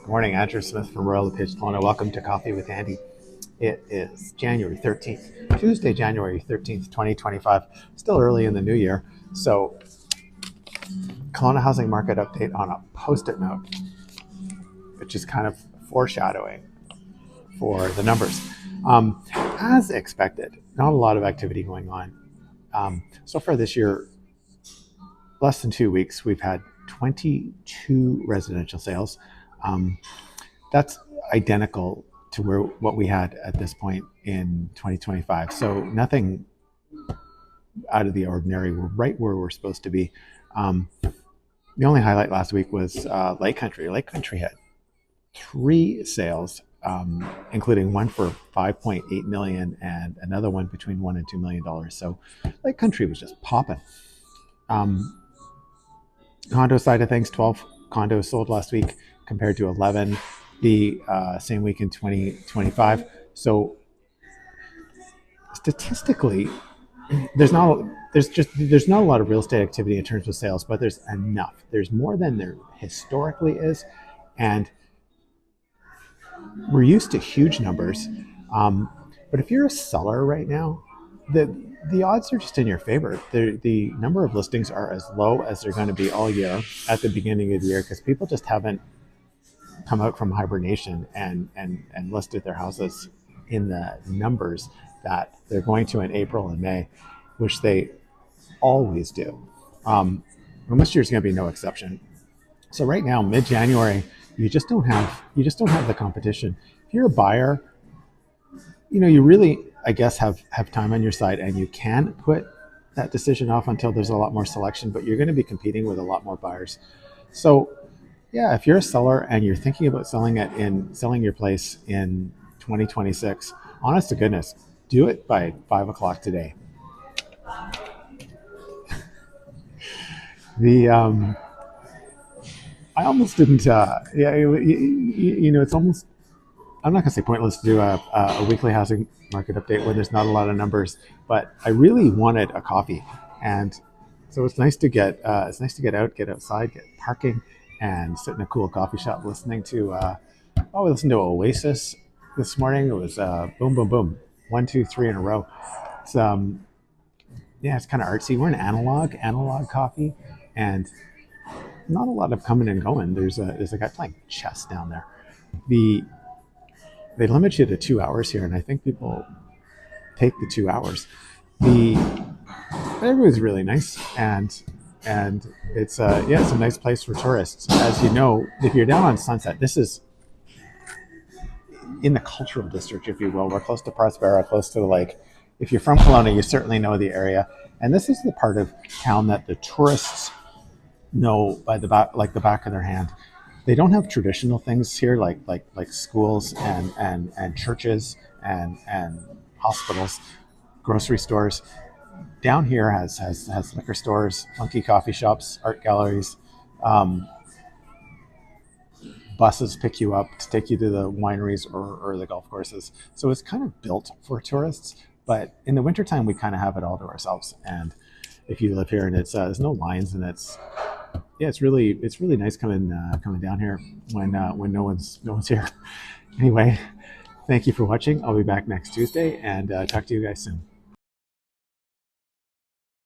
Good morning, Andrew Smith from Royal LePage Kelowna. Welcome to Coffee with Andy. It is January 13th, Tuesday, January 13th, 2025. Still early in the new year. So, Kelowna housing market update on a post-it note, which is kind of foreshadowing for the numbers. As expected, not a lot of activity going on. So far this year, less than 2 weeks, we've had 22 residential sales. That's identical to what we had at this point in 2025. So nothing out of the ordinary. We're right where we're supposed to be. The only highlight last week was Lake Country. Lake Country had 3 sales, including one for 5.8 million and another one between $1 and $2 million. So Lake Country was just popping. Condo side of things, 12 condos sold last week compared to 11 the same week in 2025. So statistically, there's not a lot of real estate activity in terms of sales, but there's enough. There's more than there historically is, and we're used to huge numbers. But if you're a seller right now, the odds are just in your favor. The number of listings are as low as they're going to be all year at the beginning of the year because people just haven't come out from hibernation and listed their houses in the numbers that they're going to in April and May, which they always do. And this year's going to be no exception. So right now, mid-January, you just don't have the competition. If you're a buyer, you really, I guess, have time on your side, and you can put that decision off until there's a lot more selection, but you're going to be competing with a lot more buyers. So yeah, if you're a seller and you're thinking about selling your place in 2026, honest to goodness, do it by 5 o'clock today. I almost didn't. It's almost. I'm not going to say pointless to do a weekly housing market update when there's not a lot of numbers, but I really wanted a coffee, and so it's nice to get out, get outside, get parking, and sit in a cool coffee shop listening to. We listened to Oasis this morning. It was boom, boom, boom, 1, 2, 3 in a row. It's it's kind of artsy. We're an analog coffee, and not a lot of coming and going. There's a guy playing chess down there. They limit you to 2 hours here, and I think people take the 2 hours. Everybody's really nice, and it's a nice place for tourists. As you know, if you're down on Sunset, this is in the cultural district, if you will. We're close to Prospera, close to the lake. If you're from Kelowna, you certainly know the area, and this is the part of town that the tourists know by the back of their hand. They don't have traditional things here like schools and churches and hospitals, grocery stores. Down here has liquor stores, funky coffee shops, art galleries. Buses pick you up to take you to the wineries or the golf courses. So it's kind of built for tourists, but in the wintertime we kind of have it all to ourselves. And if you live here and it's there's no lines, and it's really nice coming down here when no one's here. Anyway, thank you for watching. I'll be back next Tuesday and talk to you guys soon.